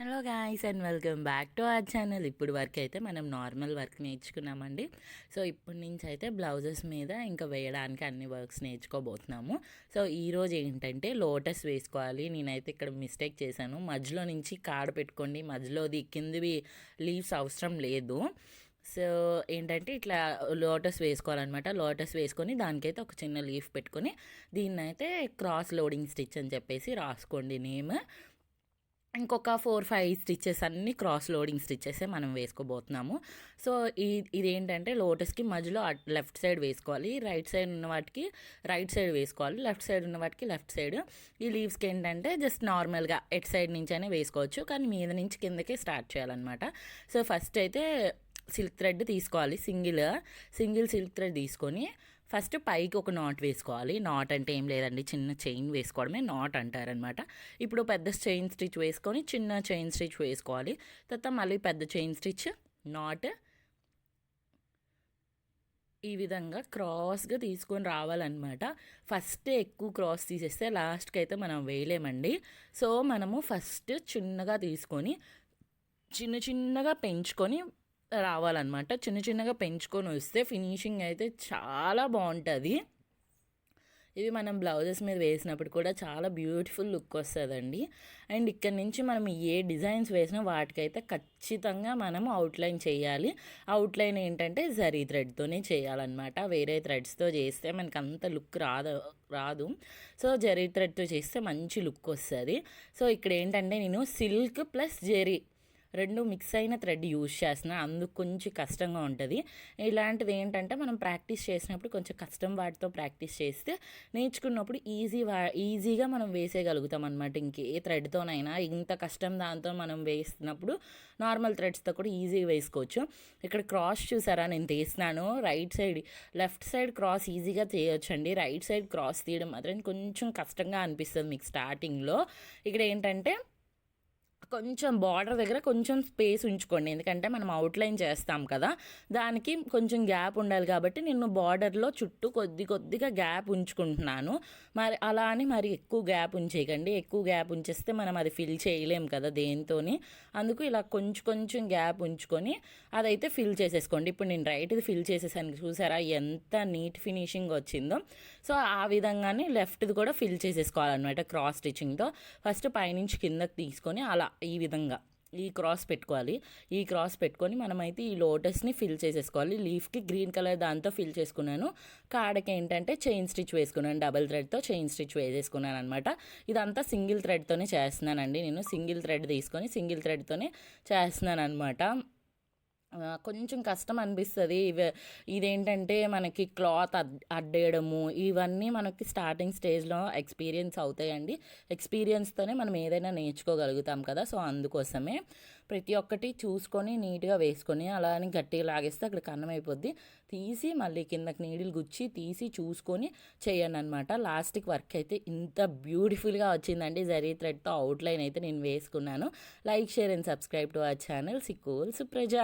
Hello guys and welcome back to our channel. ఇప్పుడు వరకు అయితే మనం నార్మల్ వర్క్ నేర్చుకున్నామండి. సో ఇప్పటి నుంచి అయితే బ్లౌజెస్ మీద ఇంకా వేయడానికి అన్ని వర్క్స్ నేర్చుకోబోతున్నాము. సో ఈరోజు ఏంటంటే లోటస్ వేసుకోవాలి. నేనైతే ఇక్కడ మిస్టేక్ చేశాను. మధ్యలో నుంచి కాడ పెట్టుకోండి, మధ్యలోది కిందివి లీవ్స్ అవసరం లేదు. సో ఏంటంటే ఇట్లా లోటస్ వేసుకోవాలన్నమాట. లోటస్ వేసుకొని దానికైతే ఒక చిన్న లీఫ్ పెట్టుకొని దీన్నైతే క్రాస్ లోడింగ్ స్టిచ్ అని చెప్పేసి రాసుకోండి నేమ్. ఇంకొక 4-5 స్టిచ్చెస్ అన్నీ క్రాస్ లోడింగ్ స్టిచ్చెసే మనం వేసుకోబోతున్నాము. సో ఇదేంటంటే లోటస్కి మధ్యలో లెఫ్ట్ సైడ్ వేసుకోవాలి, రైట్ సైడ్ ఉన్న వాటికి రైట్ సైడ్ వేసుకోవాలి, లెఫ్ట్ సైడ్ ఉన్న వాటికి లెఫ్ట్ సైడ్. ఈ లీవ్స్కి ఏంటంటే జస్ట్ నార్మల్గా ఎట్ సైడ్ నుంచి అయినా వేసుకోవచ్చు, కానీ మీద నుంచి కిందకే స్టార్ట్ చేయాలన్నమాట. సో ఫస్ట్ అయితే సిల్క్ థ్రెడ్ తీసుకోవాలి, సింగిల్ సిల్క్ థ్రెడ్ తీసుకొని ఫస్ట్ పైకి ఒక నాట్ వేసుకోవాలి. నాట్ అంటే ఏం లేదండి, చిన్న చైన్ వేసుకోవడమే నాట్ అంటారనమాట. ఇప్పుడు పెద్ద చైన్ స్టిచ్ వేసుకొని చిన్న చైన్ స్టిచ్ వేసుకోవాలి. తర్వాత మళ్ళీ పెద్ద చైన్ స్టిచ్, నాట్, ఈ విధంగా క్రాస్గా తీసుకొని రావాలన్నమాట. ఫస్ట్ ఎక్కువ క్రాస్ తీసేస్తే లాస్ట్కి అయితే మనం వేయలేమండి. సో మనము ఫస్ట్ చిన్నగా తీసుకొని చిన్నగా పెంచుకొని రావాలన్నమాట. చిన్నగా పెంచుకొని వస్తే ఫినిషింగ్ అయితే చాలా బాగుంటుంది. ఇవి మనం బ్లౌజెస్ మీద వేసినప్పుడు కూడా చాలా బ్యూటిఫుల్ లుక్ వస్తుందండి. అండ్ ఇక్కడ నుంచి మనం ఏ డిజైన్స్ వేసినా వాటికైతే ఖచ్చితంగా మనము అవుట్లైన్ చేయాలి. అవుట్లైన్ ఏంటంటే జరీ థ్రెడ్తోనే చేయాలన్నమాట. వేరే థ్రెడ్స్తో చేస్తే మనకు అంత లుక్ రాదు. సో జరీ థ్రెడ్తో చేస్తే మంచి లుక్ వస్తుంది. సో ఇక్కడ ఏంటంటే నేను సిల్క్ ప్లస్ జరీ రెండు మిక్స్ అయిన థ్రెడ్ యూజ్ చేస్తున్నాను, అందుకు కొంచెం కష్టంగా ఉంటుంది. ఇలాంటిది ఏంటంటే మనం ప్రాక్టీస్ చేసినప్పుడు కొంచెం కష్టం వాటితో ప్రాక్టీస్ చేస్తే నేర్చుకున్నప్పుడు ఈజీగా మనం వేసేయగలుగుతాం అనమాట. ఇంకే థ్రెడ్తోనైనా ఇంత కష్టం దాంతో మనం వేస్తున్నప్పుడు నార్మల్ థ్రెడ్స్తో కూడా ఈజీగా వేసుకోవచ్చు. ఇక్కడ క్రాస్ చూసారా నేను తీస్తున్నాను, లెఫ్ట్ సైడ్ క్రాస్ ఈజీగా చేయొచ్చండి. రైట్ సైడ్ క్రాస్ తీయడం మాత్రం కొంచెం కష్టంగా అనిపిస్తుంది మీకు స్టార్టింగ్లో. ఇక్కడ ఏంటంటే కొంచెం బార్డర్ దగ్గర కొంచెం స్పేస్ ఉంచుకోండి, ఎందుకంటే మనం అవుట్లైన్ చేస్తాం కదా, దానికి కొంచెం గ్యాప్ ఉండాలి. కాబట్టి నేను బార్డర్లో చుట్టూ కొద్దిగా గ్యాప్ ఉంచుకుంటున్నాను. మరి అలా అని మరి ఎక్కువ గ్యాప్ ఉంచేయకండి. ఎక్కువ గ్యాప్ ఉంచేస్తే మనం అది ఫిల్ చేయలేం కదా దేంతోని. అందుకు ఇలా కొంచెం గ్యాప్ ఉంచుకొని అదైతే ఫిల్ చేసేసుకోండి. ఇప్పుడు నేను రైట్ది ఫిల్ చేసేసాను, చూసారా ఎంత నీట్ ఫినిషింగ్ వచ్చిందో. సో ఆ విధంగానే లెఫ్ట్ది కూడా ఫిల్ చేసేసుకోవాలన్నమాట క్రాస్ స్టిచ్చింగ్తో. ఫస్ట్ పైనుంచి కిందకి తీసుకొని అలా ఈ విధంగా ఈ క్రాస్ పెట్టుకోవాలి. ఈ క్రాస్ పెట్టుకొని మనమైతే ఈ లోటస్ని ఫిల్ చేసేసుకోవాలి. లీఫ్కి గ్రీన్ కలర్ దాంతో ఫిల్ చేసుకున్నాను. కాడకి ఏంటంటే చైన్ స్టిచ్ వేసుకున్నాను, డబల్ థ్రెడ్తో చైన్ స్టిచ్ వేసేసుకున్నాను అనమాట. ఇదంతా సింగిల్ థ్రెడ్తోనే చేస్తున్నానండి. నేను సింగిల్ థ్రెడ్ తీసుకొని సింగిల్ థ్రెడ్తోనే చేస్తున్నాను అనమాట. కొంచెం కష్టం అనిపిస్తుంది. ఇదేంటంటే మనకి క్లాత్ అడ్డేయడము ఇవన్నీ మనకి స్టార్టింగ్ స్టేజ్లో ఎక్స్పీరియన్స్ అవుతాయండి. ఎక్స్పీరియన్స్తోనే మనం ఏదైనా నేర్చుకోగలుగుతాం కదా. సో అందుకోసమే ప్రతి ఒక్కటి చూసుకొని నీట్గా వేసుకొని అలా అని గట్టిగా లాగేస్తే అక్కడ కన్నం అయిపోద్ది. తీసి మళ్ళీ కిందకి నీడిల్ గుచ్చి తీసి చూసుకొని చేయండి అనమాట. లాస్ట్కి వర్క్ అయితే ఇంత బ్యూటిఫుల్గా వచ్చిందండి. జరీ థ్రెడ్తో అవుట్లైన్ అయితే నేను వేసుకున్నాను. Like, share and subscribe to our channel Sikol Supraja.